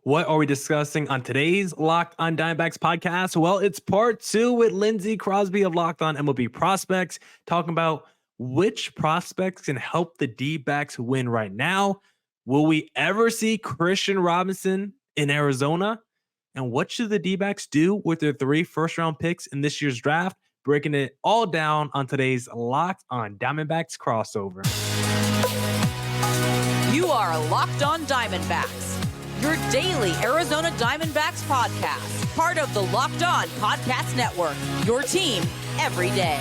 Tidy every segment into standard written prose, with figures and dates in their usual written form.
What are we discussing on today's Locked on Diamondbacks podcast? Well, it's part two with Lindsey Crosby of Locked on MLB Prospects, talking about which prospects can help the D-backs win right now. Will we ever see Christian Robinson in Arizona? And what should the D-backs do with their 3 first-round picks in this year's draft? Breaking it all down on today's Locked on Diamondbacks crossover. You are Locked on Diamondbacks, your daily Arizona Diamondbacks podcast, part of the Locked On Podcast Network, your team every day.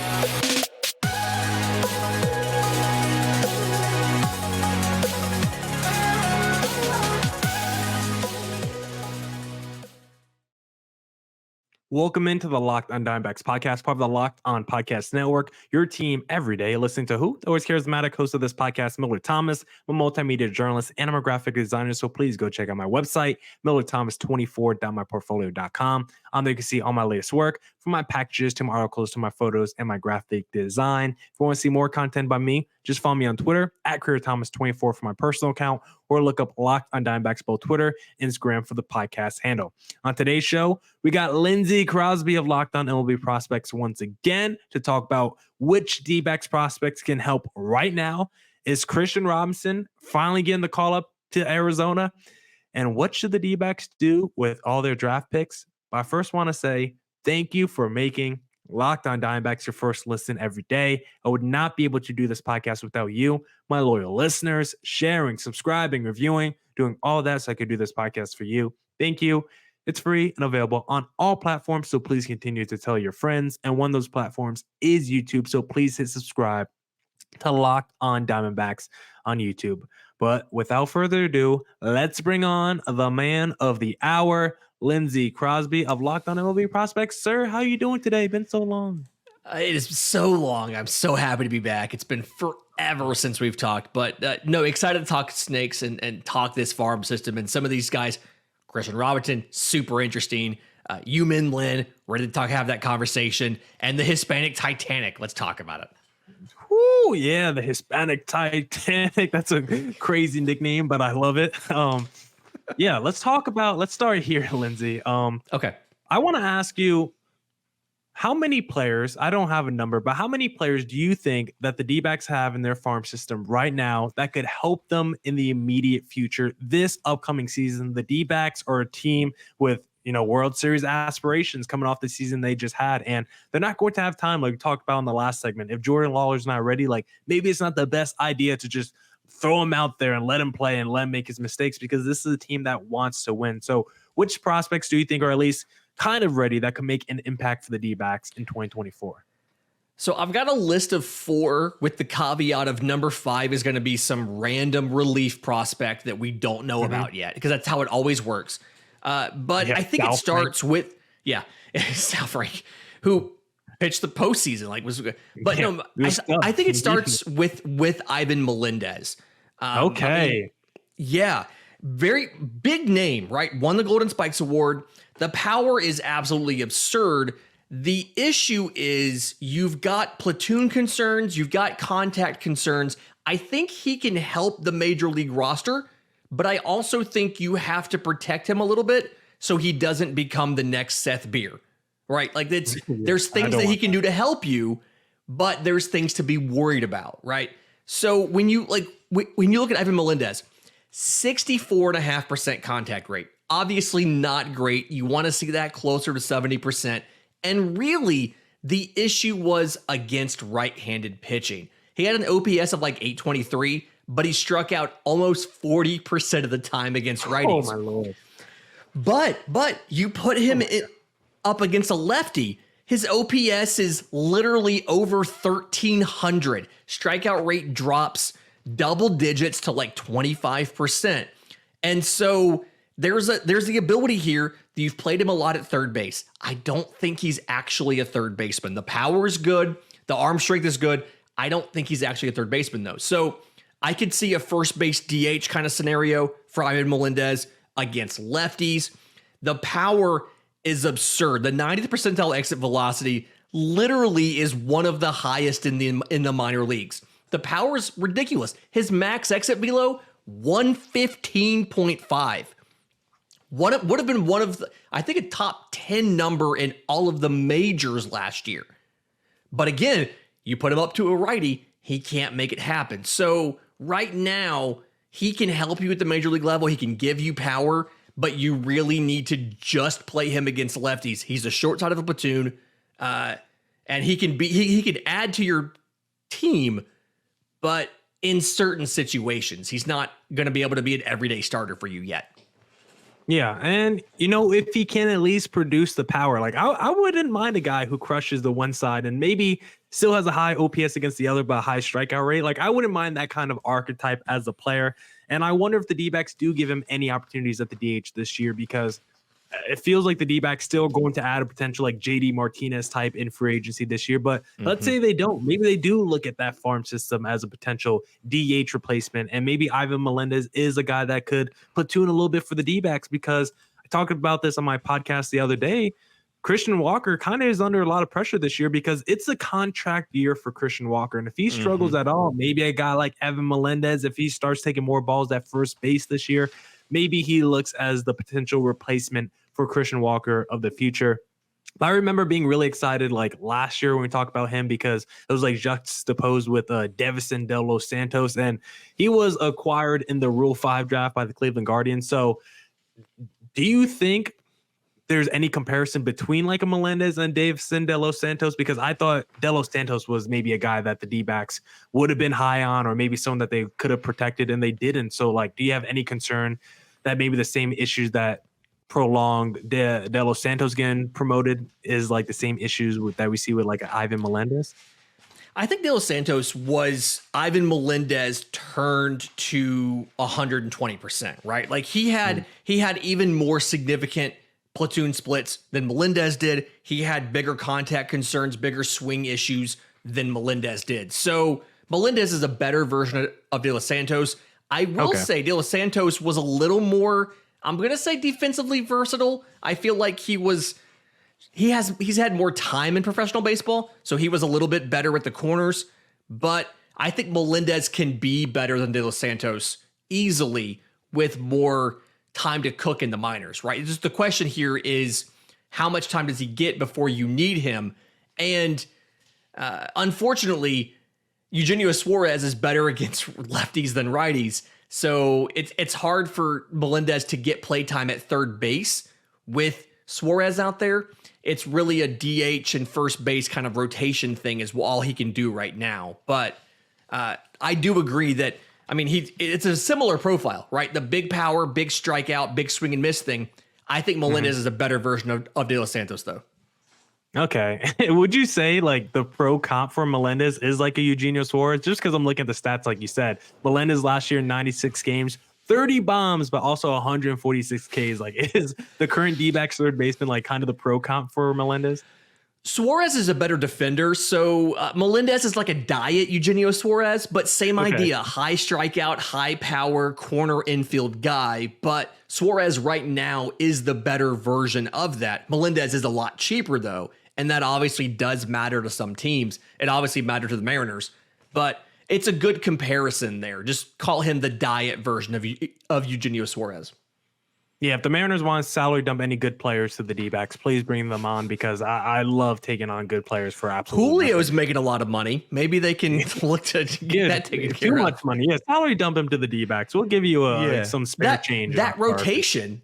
Welcome into the Locked on Diamondbacks podcast, part of the Locked on Podcast Network, your team every day. Listening to who? The always charismatic host of this podcast, Millard Thomas. I'm a multimedia journalist and I'm a graphic designer, so please go check out my website, millardthomas24.myportfolio.com. On there you can see all my latest work, from my packages to my articles to my photos and my graphic design. If you want to see more content by me, just follow me on Twitter at CareerThomas24 for my personal account, or look up Locked on Diamondbacks, both Twitter and Instagram for the podcast handle. On today's show, we got Lindsey Crosby of Locked on MLB Prospects once again to talk about which D-backs prospects can help right now. Is Christian Robinson finally getting the call up to Arizona? And what should the D-backs do with all their draft picks? But I first want to say thank you for making Locked on Diamondbacks your first listen every day. I would not be able to do this podcast without you, my loyal listeners, sharing, subscribing, reviewing, doing all that so I could do this podcast for you. Thank you. It's free and available on all platforms, so please continue to tell your friends. And one of those platforms is YouTube, so please hit subscribe to Locked on Diamondbacks on YouTube. But without further ado, let's bring on the man of the hour, Lindsey Crosby of Locked on MLB Prospects. Sir, how you doing today? Been so long. It is so long. I'm so happy to be back. It's been forever since we've talked, but no, excited to talk snakes and talk this farm system and some of these guys. Christian Robinson, super interesting. Yumin Lin, ready to have that conversation. And the Hispanic Titanic, let's talk about it. Woo, yeah, the Hispanic Titanic. That's a crazy nickname, but I love it. Yeah, let's start here, Lindsey. Okay. I want to ask you, how many players, I don't have a number, but how many players do you think that the D-backs have in their farm system right now that could help them in the immediate future this upcoming season? The D-backs are a team with, World Series aspirations coming off the season they just had, and they're not going to have time, like we talked about in the last segment. If Jordan Lawlar's not ready, maybe it's not the best idea to just throw him out there and let him play and let him make his mistakes, because this is a team that wants to win. So which prospects do you think are at least kind of ready that can make an impact for the D-backs in 2024? So I've got a list of 4 with the caveat of number 5 is going to be some random relief prospect that we don't know about yet, because that's how it always works. But I think it starts with, Sal Frank, who pitched the postseason, was good. But I think it starts with Ivan Melendez. Okay. Very big name, right? Won the Golden Spikes Award. The power is absolutely absurd. The issue is you've got platoon concerns, you've got contact concerns. I think he can help the major league roster, but I also think you have to protect him a little bit so he doesn't become the next Seth Beer, right? There's things that he can do to help you, but there's things to be worried about, right? So when you look at Ivan Melendez, 64.5% contact rate, obviously not great. You want to see that closer to 70%. And really, the issue was against right-handed pitching. He had an OPS of 823, but he struck out almost 40% of the time against righties. Oh, my Lord. But you put him up against a lefty, his OPS is literally over 1,300. Strikeout rate drops double digits to 25%. And so there's the ability here that you've played him a lot at third base. I don't think he's actually a third baseman. The power is good. The arm strength is good. I don't think he's actually a third baseman, though. So I could see a first base DH kind of scenario for Ivan Melendez against lefties. The power is absurd. The 90th percentile exit velocity literally is one of the highest in the minor leagues. The power is ridiculous. His max exit velo, 115.5. would have been one of the, I think, a top 10 number in all of the majors last year. But again, you put him up to a righty, he can't make it happen. So right now, he can help you at the major league level. He can give you power, but you really need to just play him against lefties. He's the short side of a platoon, and he can add to your team, but in certain situations, he's not going to be able to be an everyday starter for you yet. Yeah, and if he can at least produce the power, like I wouldn't mind a guy who crushes the one side and maybe still has a high OPS against the other, but a high strikeout rate. Like I wouldn't mind that kind of archetype as a player. And I wonder if the D-backs do give him any opportunities at the DH this year, because it feels like the D-backs still going to add a potential like JD Martinez type in free agency this year. But let's say they don't. Maybe they do look at that farm system as a potential DH replacement. And maybe Ivan Melendez is a guy that could platoon a little bit for the D-backs, because I talked about this on my podcast the other day. Christian Walker kind of is under a lot of pressure this year because it's a contract year for Christian Walker. And if he struggles at all, maybe a guy like Evan Melendez, if he starts taking more balls at first base this year, maybe he looks as the potential replacement for Christian Walker of the future. But I remember being really excited like last year when we talked about him, because it was like juxtaposed with Devison De Los Santos, and he was acquired in the Rule 5 draft by the Cleveland Guardians. So do you think there's any comparison between like a Melendez and Devison De Los Santos? Because I thought De Los Santos was maybe a guy that the D-backs would have been high on, or maybe someone that they could have protected and they didn't. So like, do you have any concern that maybe the same issues that prolonged De Los Santos getting promoted is like the same issues that we see with like Ivan Melendez? I think De Los Santos was Ivan Melendez turned to 120%, right? Like he had even more significant platoon splits than Melendez did. He had bigger contact concerns, bigger swing issues than Melendez did. So Melendez is a better version of De Los Santos. I will say De Los Santos was a little more, I'm going to say, defensively versatile. I feel like he's had more time in professional baseball, so he was a little bit better at the corners. But I think Melendez can be better than De Los Santos easily with more time to cook in the minors, right? Just the question here is, how much time does he get before you need him? And unfortunately, Eugenio Suarez is better against lefties than righties. So it's hard for Melendez to get play time at third base with Suarez out there. It's really a DH and first base kind of rotation thing is all he can do right now. But I do agree that, I mean, it's a similar profile, right? The big power, big strikeout, big swing and miss thing. I think Melendez is a better version of De Los Santos, though. Okay. Would you say like the pro comp for Melendez is like a Eugenio Suarez? Just because I'm looking at the stats, like you said, Melendez last year, 96 games, 30 bombs, but also 146 Ks. Like, is the current D-backs third baseman like kind of the pro comp for Melendez? Suarez is a better defender, so Melendez is like a diet Eugenio Suarez, but same idea. High strikeout, high power, corner infield guy, but Suarez right now is the better version of that. Melendez is a lot cheaper, though, and that obviously does matter to some teams. It obviously mattered to the Mariners, but it's a good comparison there. Just call him the diet version of Eugenio Suarez. Yeah, if the Mariners want to salary dump any good players to the D-backs, please bring them on, because I love taking on good players for absolutely Julio's making a lot of money. Maybe they can look to get that taken care of. Too much money. Yeah, salary dump him to the D-backs. We'll give you some spare change. That rotation,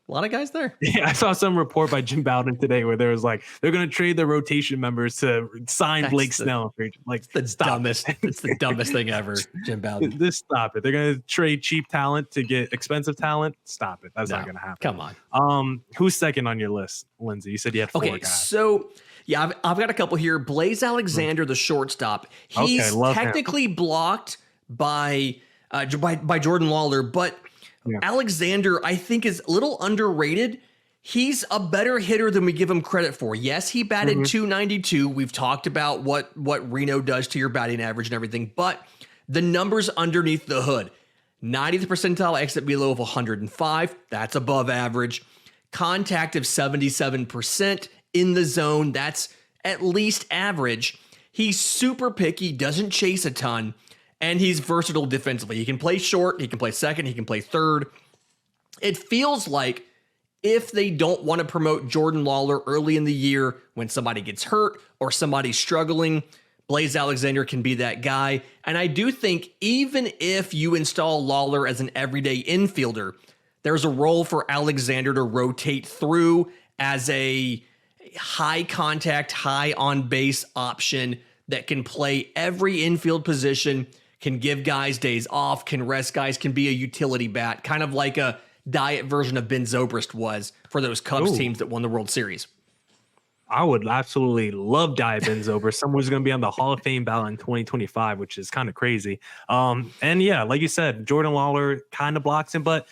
a lot of guys there. Yeah, I saw some report by Jim Bowden today where there was like, they're going to trade the rotation members to sign Blake Snell. Like, it's the dumbest thing ever, Jim Bowden. Just stop it. They're going to trade cheap talent to get expensive talent. Stop it. That's not going to happen. Come on. Who's second on your list, Lindsay? You said you had four guys. So yeah, I've got a couple here. Blaze Alexander, the shortstop. He's technically blocked by Jordan Lawler, but Alexander, I think, is a little underrated. He's a better hitter than we give him credit for. Yes, he batted 292. We've talked about what Reno does to your batting average and everything, but the numbers underneath the hood: 90th percentile exit below of 105. That's above average. Contact of 77% in the zone. That's at least average. He's super picky, doesn't chase a ton. And he's versatile defensively. He can play short, he can play second, he can play third. it feels like if they don't want to promote Jordan Lawler early in the year when somebody gets hurt or somebody's struggling, Blaze Alexander can be that guy. And I do think even if you install Lawler as an everyday infielder, there's a role for Alexander to rotate through as a high contact, high on base option that can play every infield position, can give guys days off, can rest guys, can be a utility bat, kind of like a diet version of Ben Zobrist was for those Cubs teams that won the World Series. I would absolutely love Diet Ben Zobrist. Someone's going to be on the Hall of Fame ballot in 2025, which is kind of crazy. And yeah, like you said, Jordan Lawler kind of blocks him, but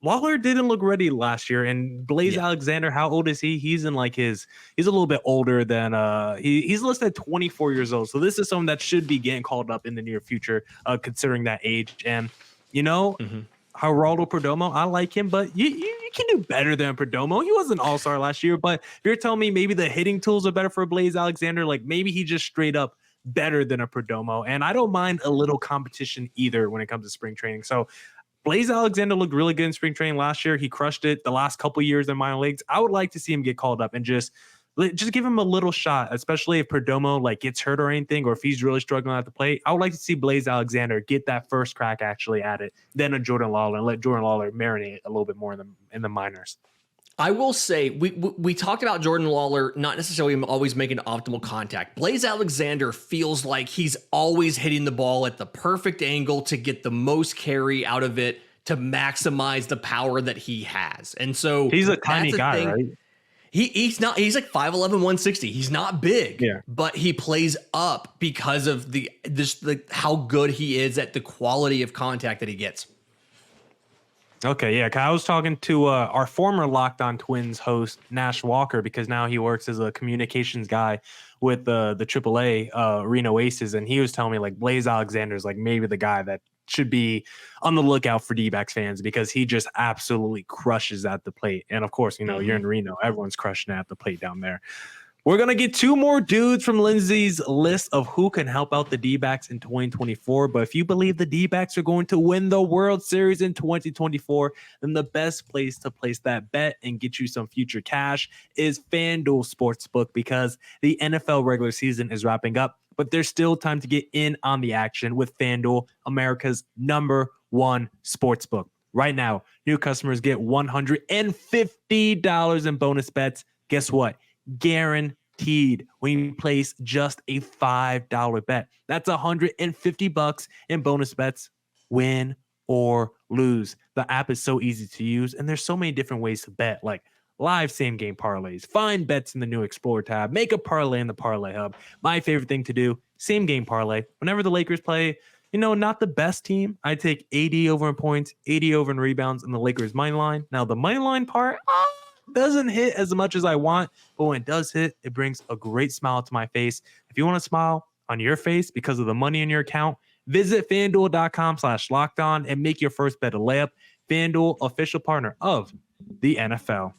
Lawler didn't look ready last year. And Blaze Alexander, how old is he? He's in like he's a little bit older than he's listed at 24 years old. So this is someone that should be getting called up in the near future, considering that age. And Geraldo Perdomo, I like him, but you can do better than Perdomo. He was an all-star last year, but if you're telling me maybe the hitting tools are better for Blaze Alexander, like maybe he just straight up better than a Perdomo. And I don't mind a little competition either when it comes to spring training. So Blaze Alexander looked really good in spring training last year. He crushed it the last couple years in minor leagues. I would like to see him get called up and just give him a little shot, especially if Perdomo like gets hurt or anything, or if he's really struggling at the plate. I would like to see Blaze Alexander get that first crack actually at it, then a Jordan Lawler, and let Jordan Lawler marinate a little bit more in the minors. I will say we talked about Jordan Lawler not necessarily always making optimal contact. Blaze Alexander feels like he's always hitting the ball at the perfect angle to get the most carry out of it to maximize the power that he has. And so he's a tiny guy, right? He's like 5'11", 160. He's not big, but he plays up because of how good he is at the quality of contact that he gets. Okay, yeah. I was talking to our former Locked On Twins host, Nash Walker, because now he works as a communications guy with the AAA Reno Aces, and he was telling me like Blaze Alexander is like maybe the guy that should be on the lookout for D-backs fans because he just absolutely crushes at the plate. And of course, you're in Reno, everyone's crushing at the plate down there. We're going to get two more dudes from Lindsay's list of who can help out the D-backs in 2024. But if you believe the D-backs are going to win the World Series in 2024, then the best place to place that bet and get you some future cash is FanDuel Sportsbook, because the NFL regular season is wrapping up, but there's still time to get in on the action with FanDuel, America's #1 sportsbook. Right now, new customers get $150 in bonus bets. Guess what? Guaranteed when you place just a $5 bet. That's $150 in bonus bets, win or lose. The app is so easy to use, and there's so many different ways to bet, like live same game parlays, find bets in the new Explore tab, make a parlay in the Parlay Hub. My favorite thing to do, same game parlay. Whenever the Lakers play, not the best team, I take 80 over in points, 80 over in rebounds, and the Lakers money line. Now the money line part doesn't hit as much as I want, but when it does hit, it brings a great smile to my face. If you want a smile on your face because of the money in your account, visit FanDuel.com/lockedon and make your first bet a layup. FanDuel, official partner of the NFL.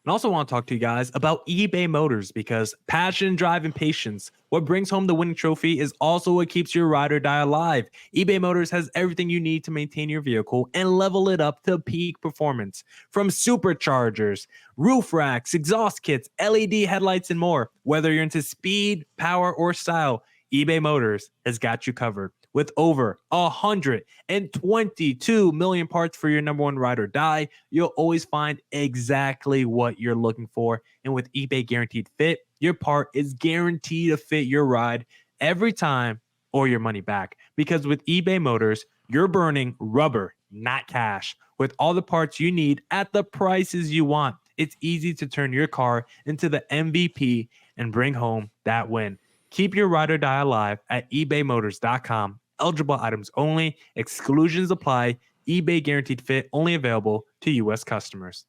And also want to talk to you guys about eBay Motors, because passion, drive, and patience, what brings home the winning trophy, is also what keeps your ride or die alive. eBay Motors has everything you need to maintain your vehicle and level it up to peak performance. From superchargers, roof racks, exhaust kits, LED headlights, and more. Whether you're into speed, power, or style, eBay Motors has got you covered. With over 122 million parts for your #1 ride or die, you'll always find exactly what you're looking for. And with eBay Guaranteed Fit, your part is guaranteed to fit your ride every time or your money back. Because with eBay Motors, you're burning rubber, not cash. With all the parts you need at the prices you want, it's easy to turn your car into the MVP and bring home that win. Keep your ride or die alive at ebaymotors.com. Eligible items only. Exclusions apply. eBay Guaranteed Fit only available to U.S. customers.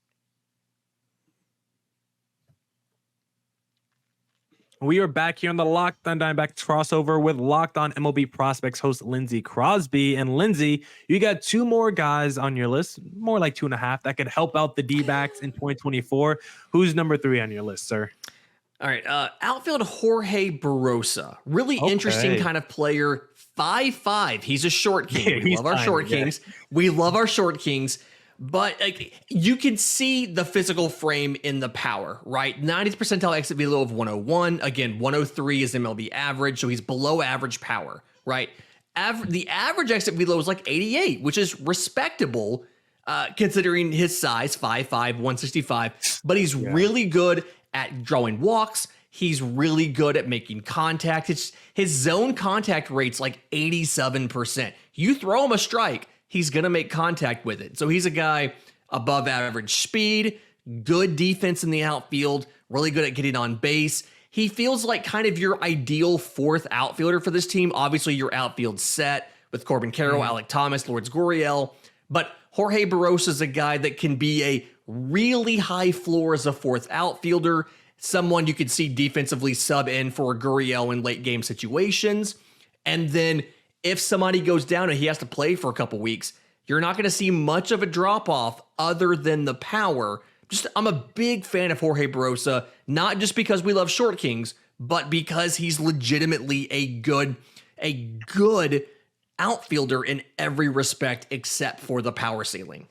We are back here on the Locked On Diamondbacks crossover with Locked On MLB Prospects host Lindsey Crosby. And Lindsey, you got two more guys on your list, more like 2.5, that could help out the D-backs in 2024. Who's number 3 on your list, sir? All right, outfield Jorge Barosa. Really interesting kind of player. 5'5". He's a short king. We love our short kings. We love our short kings. But like, you can see the physical frame in the power, right? 90th percentile exit velo of 101. Again, 103 is MLB average, so he's below average power, right? The average exit velo is like 88, which is respectable considering his size, 5'5", 165. But he's really good at drawing walks. He's really good at making contact. His zone contact rate's like 87%. You throw him a strike, he's going to make contact with it. So he's a guy above average speed, good defense in the outfield, really good at getting on base. He feels like kind of your ideal fourth outfielder for this team. Obviously, your outfield set with Corbin Carroll, Alek Thomas, Lourdes Gurriel. But Jorge Barrosa is a guy that can be a really high floor as a fourth outfielder, someone you could see defensively sub in for Gurriel in late game situations. And then if somebody goes down and he has to play for a couple weeks, you're not going to see much of a drop off other than the power. I'm a big fan of Jorge Barrosa, not just because we love short kings, but because he's legitimately a good outfielder in every respect except for the power ceiling.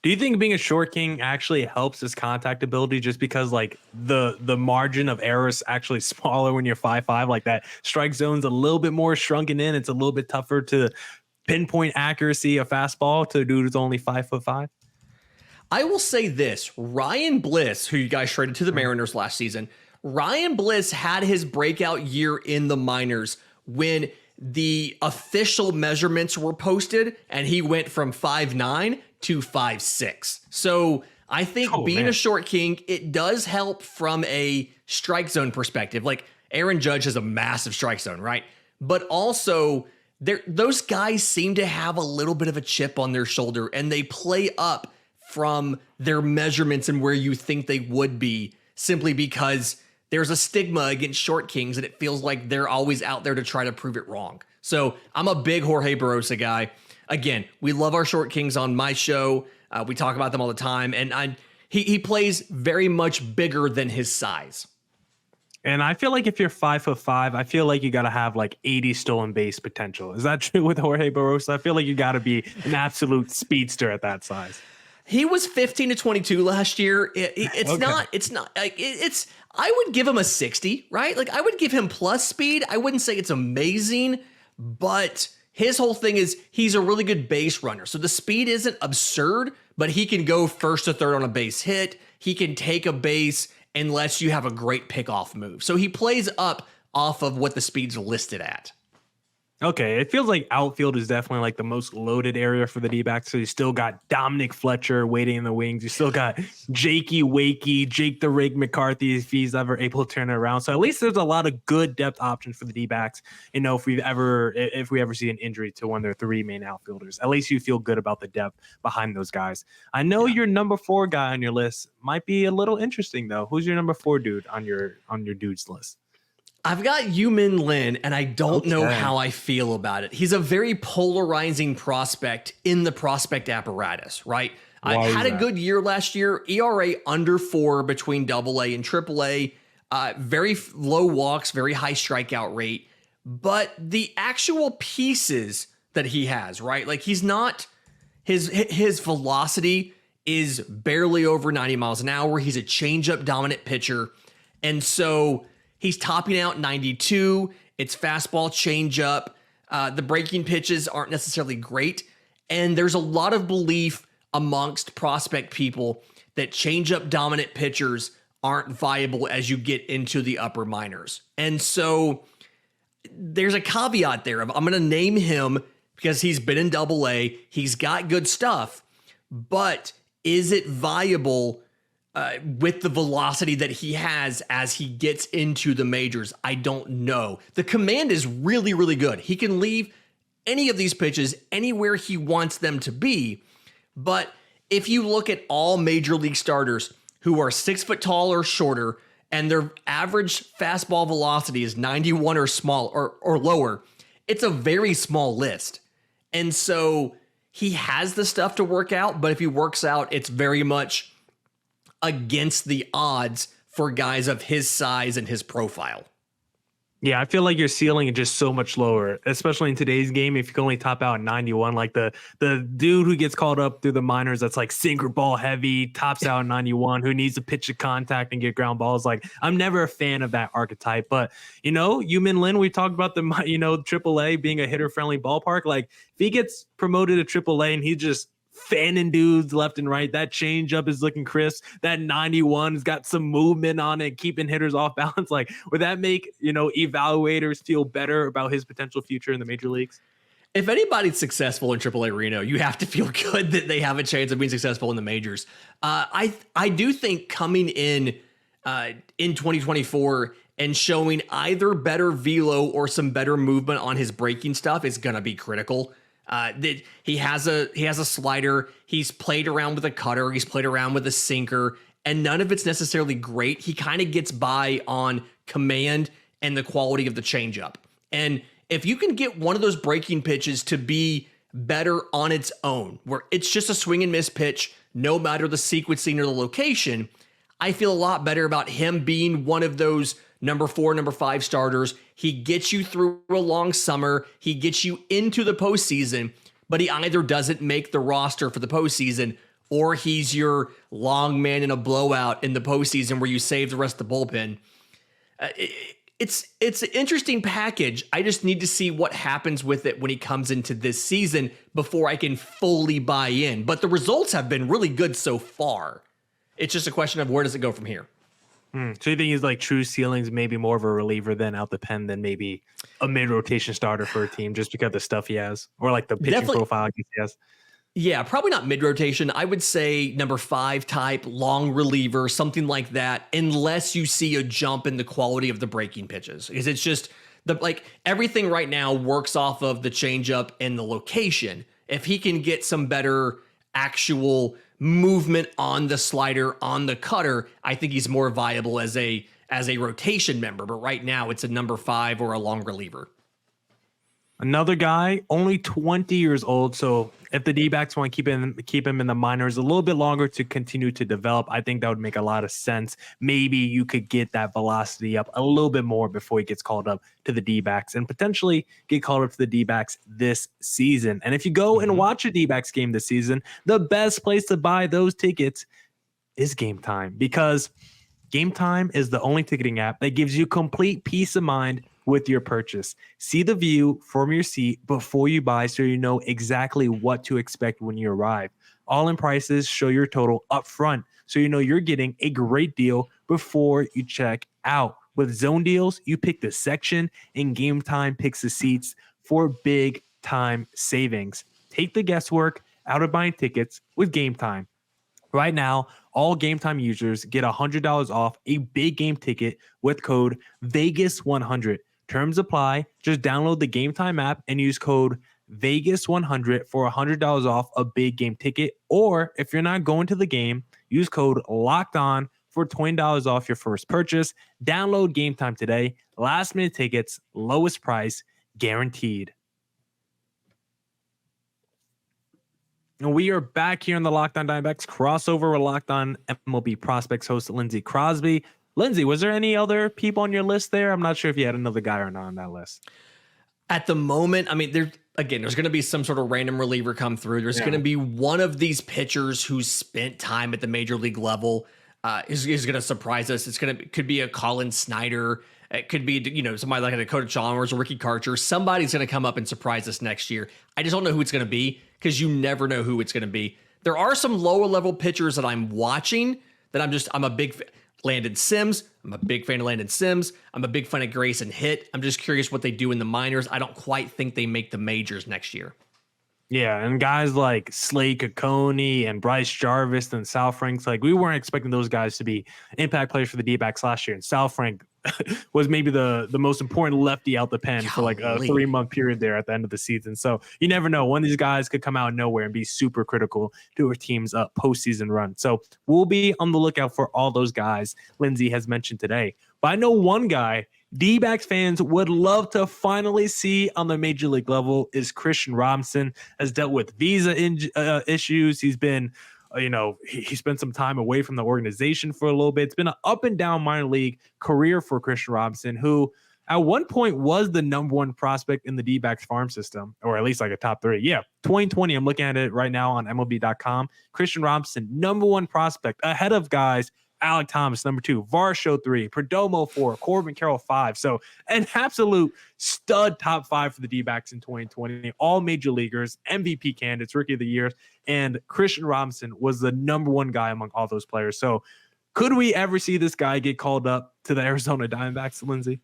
Do you think being a short king actually helps his contact ability just because like the margin of error is actually smaller when you're 5'5", like that strike zone's a little bit more shrunken in. It's a little bit tougher to pinpoint accuracy of fastball to a dude who's only 5'5"? I will say this, Ryan Bliss, who you guys traded to the Mariners last season, Ryan Bliss had his breakout year in the minors when the official measurements were posted and he went from 5'9" to 5'6". So I think being a short king, it does help from a strike zone perspective. Like Aaron Judge has a massive strike zone, right? But also those guys seem to have a little bit of a chip on their shoulder and they play up from their measurements and where you think they would be simply because there's a stigma against short kings and it feels like they're always out there to try to prove it wrong. So I'm a big Jorge Barrosa guy. Again, we love our short kings on my show. We talk about them all the time. And he plays very much bigger than his size. And I feel like if you're 5'5", I feel like you got to have like 80 stolen base potential. Is that true with Jorge Barrosa? I feel like you got to be an absolute speedster at that size. He was 15 to 22 last year. It's not like I would give him a 60, right? Like I would give him plus speed. I wouldn't say it's amazing, but his whole thing is he's a really good base runner. So the speed isn't absurd, but he can go first to third on a base hit. He can take a base unless you have a great pickoff move. So he plays up off of what the speed's listed at. Okay, it feels like outfield is definitely like the most loaded area for the D-backs. So you still got Dominic Fletcher waiting in the wings. You still got Jakey Wakey, Jake the Rig McCarthy if he's ever able to turn it around. So at least there's a lot of good depth options for the D-backs. You know, if we ever see an injury to one of their three main outfielders, at least you feel good about the depth behind those guys. I know your number 4 guy on your list might be a little interesting though. Who's your number 4 dude on your dudes list? I've got Yu-Min Lin, and I don't know how I feel about it. He's a very polarizing prospect in the prospect apparatus, right? I had a good year last year. ERA under 4 between AA and AAA. Very low walks, very high strikeout rate. But the actual pieces that he has, right? Like he's not, his velocity is barely over 90 miles an hour. He's a changeup dominant pitcher. And so he's topping out 92. It's fastball, changeup. The breaking pitches aren't necessarily great. And there's a lot of belief amongst prospect people that changeup dominant pitchers aren't viable as you get into the upper minors. And so there's a caveat there of I'm going to name him because he's been in AA. He's got good stuff. But is it viable with the velocity that he has as he gets into the majors? I don't know. The command is really, really good. He can leave any of these pitches anywhere he wants them to be. But if you look at all major league starters who are 6 foot tall or shorter, and their average fastball velocity is 91 or small or lower, it's a very small list. And so he has the stuff to work out, but if he works out, it's very much against the odds for guys of his size and his profile. Yeah, I feel like your ceiling is just so much lower, especially in today's game. If you can only top out at 91, like the dude who gets called up through the minors, that's like sinker ball heavy, tops out at 91, who needs to pitch to contact and get ground balls. Like, I'm never a fan of that archetype. But Yu-Min Lin, we talked about the AAA being a hitter friendly ballpark. Like, if he gets promoted to AAA and he just fanning dudes left and right, that changeup is looking crisp, that 91's got some movement on it, keeping hitters off balance. Like, would that make evaluators feel better about his potential future in the major leagues? If anybody's successful in AAA Reno, you have to feel good that they have a chance of being successful in the majors. I do think coming in 2024 and showing either better velo or some better movement on his breaking stuff is going to be critical. That he has a slider. He's played around with a cutter. He's played around with a sinker, and none of it's necessarily great. He kind of gets by on command and the quality of the changeup. And if you can get one of those breaking pitches to be better on its own, where it's just a swing and miss pitch, no matter the sequencing or the location, I feel a lot better about him being one of those number 4, number 5 starters. He gets you through a long summer. He gets you into the postseason, but he either doesn't make the roster for the postseason or he's your long man in a blowout in the postseason where you save the rest of the bullpen. It's an interesting package. I just need to see what happens with it when he comes into this season before I can fully buy in. But the results have been really good so far. It's just a question of where does it go from here? So you think he's like true ceilings, maybe more of a reliever than out the pen than maybe a mid-rotation starter for a team just because of the stuff he has, or like the pitching profile he has? Yeah, probably not mid-rotation. I would say number 5 type, long reliever, something like that, unless you see a jump in the quality of the breaking pitches. Because it's just everything right now works off of the changeup and the location. If he can get some better actual movement on the slider, on the cutter, I think he's more viable as a rotation member. But right now it's a number 5 or a long reliever. Another guy, only 20 years old. So if the D-backs want to keep him in the minors a little bit longer to continue to develop, I think that would make a lot of sense. Maybe you could get that velocity up a little bit more before he gets called up to the D-backs and potentially get called up to the D-backs this season. And if you go and watch a D-backs game this season, the best place to buy those tickets is Game Time, because Game Time is the only ticketing app that gives you complete peace of mind with your purchase. See the view from your seat before you buy so you know exactly what to expect when you arrive. All-in prices show your total up front so you know you're getting a great deal before you check out. With Zone Deals, you pick the section and Game Time picks the seats for big time savings. Take the guesswork out of buying tickets with Game Time. Right now, all Game Time users get $100 off a big game ticket with code VEGAS100. Terms apply. Just download the Game Time app and use code VEGAS100 for $100 off a big game ticket. Or if you're not going to the game, use code LOCKEDON for $20 off your first purchase. Download Game Time today. Last minute tickets, lowest price, guaranteed. And we are back here in the Locked On Diamondbacks crossover with Locked On MLB Prospects host Lindsey Crosby. Lindsey, was there any other people on your list there? I'm not sure if you had another guy or not on that list. At the moment, I mean, there's going to be some sort of random reliever come through. There's going to be one of these pitchers who's spent time at the major league level is going to surprise us. Could be a Colin Snyder. It could be, somebody like a Dakota Chalmers or Ricky Karcher. Somebody's going to come up and surprise us next year. I just don't know who it's going to be because you never know who it's going to be. There are some lower level pitchers that I'm watching that I'm a big fan. Landon Sims. I'm a big fan of Landon Sims. I'm a big fan of Grayson Hitt. I'm just curious what they do in the minors. I don't quite think they make the majors next year. Yeah, and guys like Slade Cecconi and Bryce Jarvis and Sal Franks, we weren't expecting those guys to be impact players for the D-backs last year. And Sal Frank was maybe the most important lefty out the pen for a 3-month period there at the end of the season. So you never know. One of these guys could come out of nowhere and be super critical to our team's postseason run. So we'll be on the lookout for all those guys Lindsey has mentioned today. But I know one guy D-backs fans would love to finally see on the major league level is Christian Robinson. Has dealt with visa issues. He's been, he spent some time away from the organization for a little bit. It's been an up and down minor league career for Christian Robinson, who at one point was the number one prospect in the D-backs farm system, or at least like a top 3. Yeah, 2020, I'm looking at it right now on MLB.com. Christian Robinson, number one prospect, ahead of guys Alek Thomas, number 2, Varsho 3, Perdomo 4, Corbin Carroll 5. So an absolute stud top 5 for the D-backs in 2020. All major leaguers, MVP candidates, rookie of the year, and Christian Robinson was the number one guy among all those players. So could we ever see this guy get called up to the Arizona Diamondbacks, Lindsay?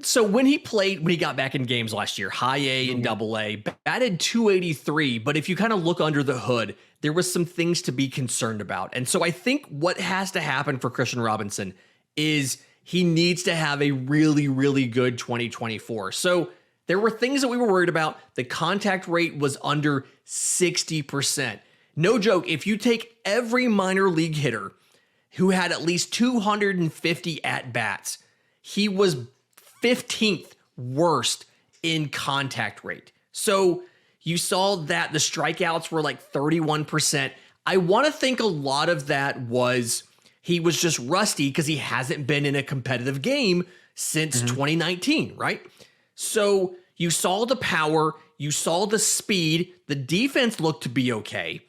So when he got back in games last year, high A and double A, batted 283. But if you kind of look under the hood, there was some things to be concerned about. And so I think what has to happen for Christian Robinson is he needs to have a really, really good 2024. So there were things that we were worried about. The contact rate was under 60%. No joke. If you take every minor league hitter who had at least 250 at-bats, he was 15th worst in contact rate. So you saw that the strikeouts were like 31%. I want to think a lot of that was he was just rusty because he hasn't been in a competitive game since 2019, right? So you saw the power, you saw the speed, the defense looked to be okay.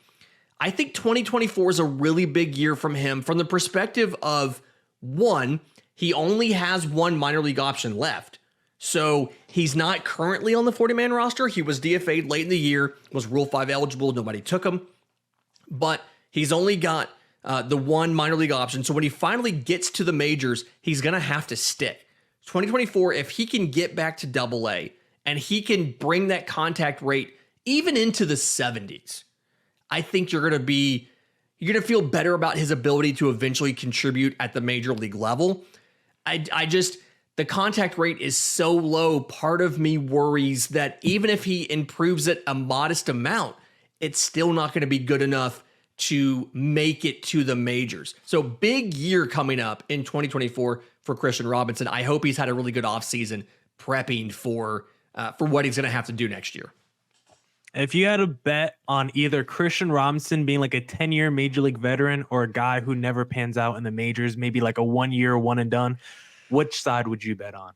I think 2024 is a really big year from him from the perspective of, one, he only has one minor league option left. So he's not currently on the 40-man roster. He was DFA'd late in the year, was Rule 5 eligible. Nobody took him. But he's only got the one minor league option. So when he finally gets to the majors, he's going to have to stick. 2024, if he can get back to double A and he can bring that contact rate even into the 70s, I think you're going to feel better about his ability to eventually contribute at the major league level. The contact rate is so low. Part of me worries that even if he improves it a modest amount, it's still not going to be good enough to make it to the majors. So big year coming up in 2024 for Christian Robinson. I hope he's had a really good offseason prepping for what he's going to have to do next year. If you had a bet on either Christian Robinson being like a 10-year major league veteran or a guy who never pans out in the majors, maybe like a 1-year one and done, which side would you bet on?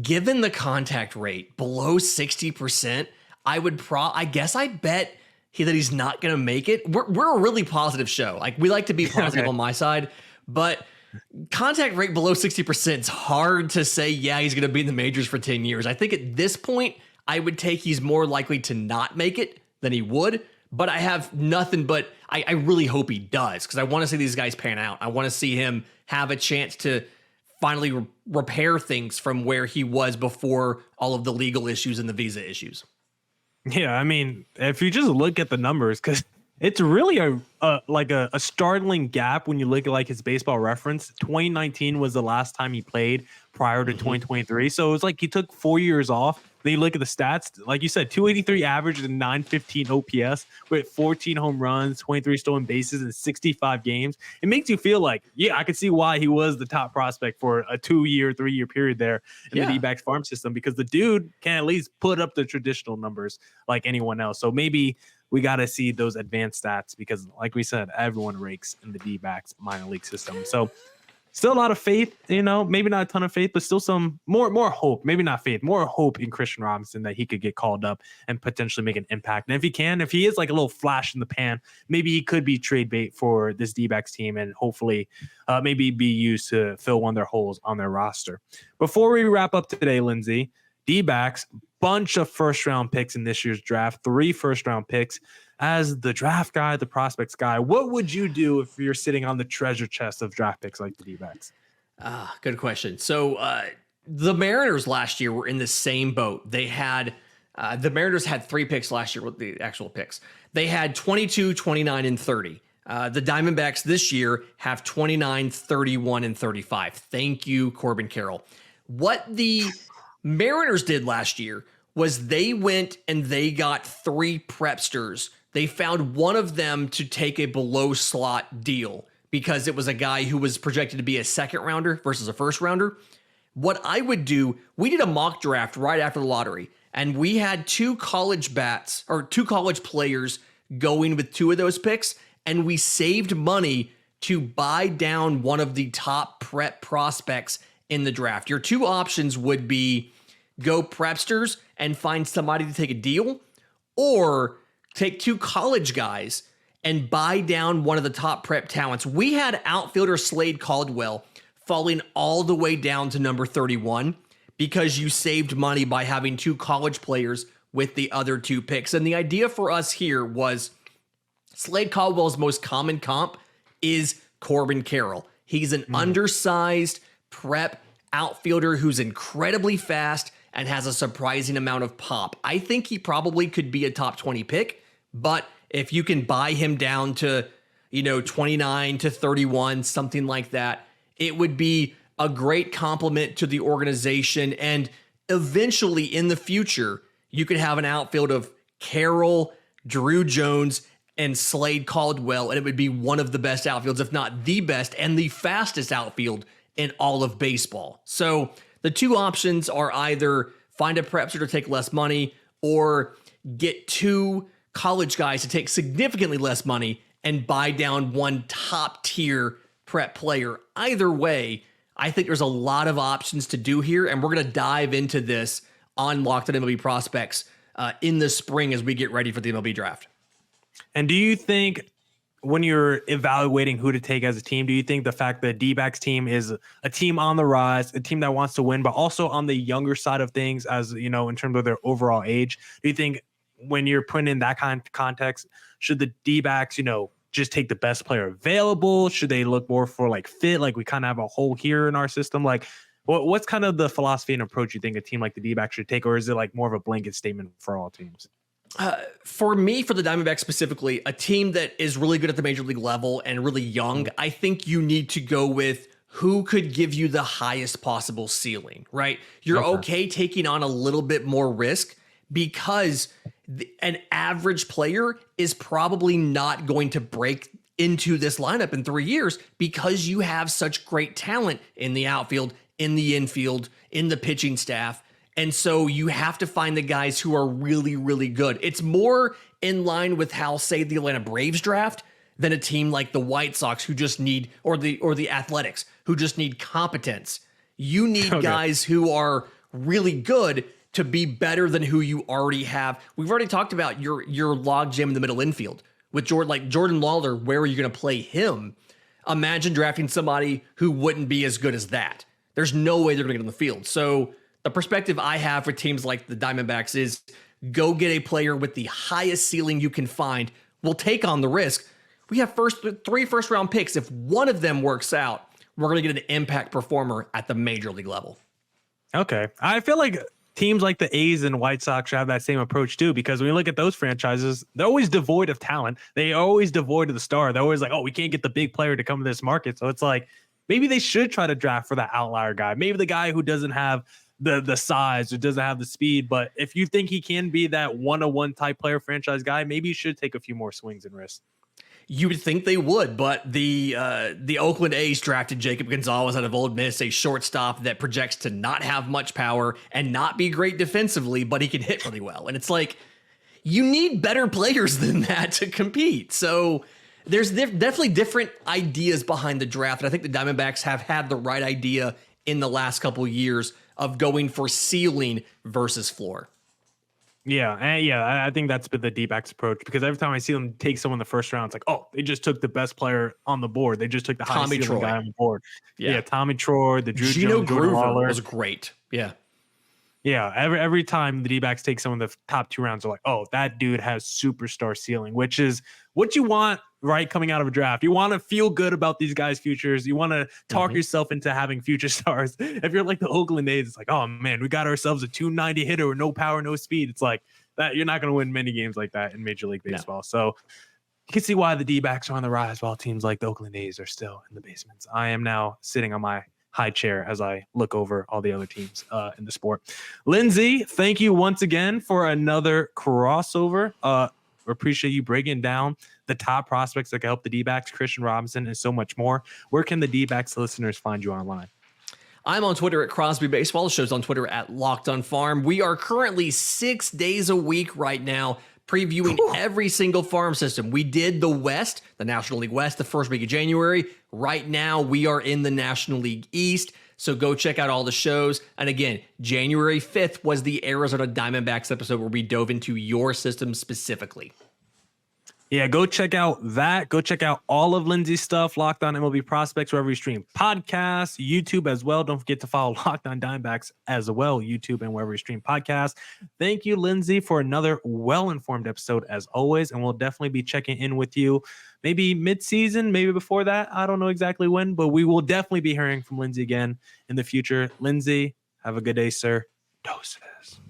Given the contact rate below 60%, I guess I bet that he's not going to make it. We're a really positive show. Like, we like to be positive on my side, but contact rate below 60%, it's hard to say, yeah, he's going to be in the majors for 10 years. I think at this point, I would take he's more likely to not make it than he would, but I have nothing but I really hope he does, because I want to see these guys pan out. I want to see him have a chance to finally repair things from where he was before all of the legal issues and the visa issues. Yeah, I mean, if you just look at the numbers, because it's really a startling gap when you look at like his baseball reference. 2019 was the last time he played prior to 2023. So it was like he took 4 years off. Then you look at the stats, like you said, 283 average and 915 OPS with 14 home runs, 23 stolen bases in 65 games. It makes you feel like, yeah, I could see why he was the top prospect for a 2-year, 3-year period there in the D-backs farm system, because the dude can at least put up the traditional numbers like anyone else. So maybe we got to see those advanced stats, because like we said, everyone rakes in the D-backs minor league system. So still a lot of faith, maybe not a ton of faith, but still some more hope, maybe not faith, more hope in Christian Robinson that he could get called up and potentially make an impact. And if he is like a little flash in the pan, maybe he could be trade bait for this D-backs team and hopefully maybe be used to fill one of their holes on their roster. Before we wrap up today, Lindsay, D-backs, bunch of first-round picks in this year's draft, 3 first-round picks. As the draft guy, the prospects guy, what would you do if you're sitting on the treasure chest of draft picks like the D-backs? Good question. So the Mariners last year were in the same boat. They had the Mariners had 3 picks last year with the actual picks. They had 22, 29, and 30. The Diamondbacks this year have 29, 31, and 35. Thank you, Corbin Carroll. What the Mariners did last year was they went and they got 3 prepsters. They found one of them to take a below slot deal because it was a guy who was projected to be a second rounder versus a first rounder. What I would do, we did a mock draft right after the lottery, and we had 2 college players going with 2 of those picks, and we saved money to buy down one of the top prep prospects in the draft. Your two options would be go prepsters and find somebody to take a deal, or take two college guys and buy down one of the top prep talents. We had outfielder Slade Caldwell falling all the way down to number 31 because you saved money by having two college players with the other two picks. And the idea for us here was Slade Caldwell's most common comp is Corbin Carroll. He's an undersized prep outfielder who's incredibly fast and has a surprising amount of pop. I think he probably could be a top 20 pick, but if you can buy him down to, 29 to 31, something like that, it would be a great compliment to the organization. And eventually in the future, you could have an outfield of Carroll, Drew Jones, and Slade Caldwell, and it would be one of the best outfields, if not the best, and the fastest outfield in all of baseball. So the two options are either find a prepster to take less money or get two college guys to take significantly less money and buy down one top tier prep player. Either way, I think there's a lot of options to do here, and we're going to dive into this on Locked On MLB Prospects in the spring as we get ready for the MLB draft. And do you think when you're evaluating who to take as a team, do you think the fact that D-backs team is a team on the rise, a team that wants to win, but also on the younger side of things, as in terms of their overall age, do you think when you're putting in that kind of context, should the D-backs, just take the best player available? Should they look more for like fit? Like we kind of have a hole here in our system. Like what's kind of the philosophy and approach you think a team like the D-backs should take, or is it like more of a blanket statement for all teams? For me, for the Diamondbacks specifically, a team that is really good at the major league level and really young, I think you need to go with who could give you the highest possible ceiling, right? You're okay taking on a little bit more risk because an average player is probably not going to break into this lineup in 3 years because you have such great talent in the outfield, in the infield, in the pitching staff. And so you have to find the guys who are really, really good. It's more in line with how, say, the Atlanta Braves draft than a team like the White Sox who just need, or the Athletics who just need competence. You need guys who are really good to be better than who you already have. We've already talked about your log jam in the middle infield with Jordan Lawler. Where are you going to play him? Imagine drafting somebody who wouldn't be as good as that. There's no way they're going to get on the field. So the perspective I have for teams like the Diamondbacks is go get a player with the highest ceiling you can find. We'll take on the risk. We have three first round picks. If one of them works out, we're going to get an impact performer at the major league level. Okay. I feel like teams like the A's and White Sox have that same approach too, because when you look at those franchises, they're always devoid of talent. They are always devoid of the star. They're always like, oh, we can't get the big player to come to this market. So it's like, maybe they should try to draft for that outlier guy. Maybe the guy who doesn't have the size, who doesn't have the speed. But if you think he can be that one-on-one type player franchise guy, maybe you should take a few more swings and risks. You would think they would, but the Oakland A's drafted Jacob Gonzalez out of Ole Miss, a shortstop that projects to not have much power and not be great defensively, but he can hit really well. And it's like, you need better players than that to compete. So there's definitely different ideas behind the draft. And I think the Diamondbacks have had the right idea in the last couple of years of going for ceiling versus floor. Yeah, I think that's been the D-backs approach, because every time I see them take someone in the first round, it's like, oh, they just took the best player on the board. They just took the highest ceiling guy on the board. Yeah, Tommy Troy, the Drew Gino Jones, Groover was great. Yeah, every time the D-backs take some of the top 2 rounds, they're like, oh, that dude has superstar ceiling, which is what you want, right, coming out of a draft. You want to feel good about these guys' futures. You want to talk yourself into having future stars. If you're like the Oakland A's, it's like, oh, man, we got ourselves a 290 hitter with no power, no speed. It's like that. You're not going to win many games like that in Major League Baseball. No. So you can see why the D-backs are on the rise while teams like the Oakland A's are still in the basements. I am now sitting on my high chair as I look over all the other teams in the sport. Lindsay, thank you once again for another crossover. Appreciate you breaking down the top prospects that can help the D-backs, Christian Robinson, and so much more. Where can the D-backs listeners find you online? I'm on Twitter at Crosby Baseball. The show's on Twitter at Locked On Farm. We are currently 6 days a week right now previewing every single farm system. We did the West, the National League West, the first week of January. Right now, we are in the National League East. So go check out all the shows. And again, January 5th was the Arizona Diamondbacks episode where we dove into your system specifically. Yeah, go check out that. Go check out all of Lindsay's stuff, Locked On MLB Prospects, wherever you stream podcasts, YouTube as well. Don't forget to follow Locked On Diamondbacks as well, YouTube and wherever you stream podcasts. Thank you, Lindsay, for another well-informed episode as always, and we'll definitely be checking in with you maybe mid-season, maybe before that. I don't know exactly when, but we will definitely be hearing from Lindsay again in the future. Lindsay, have a good day, sir. Doses.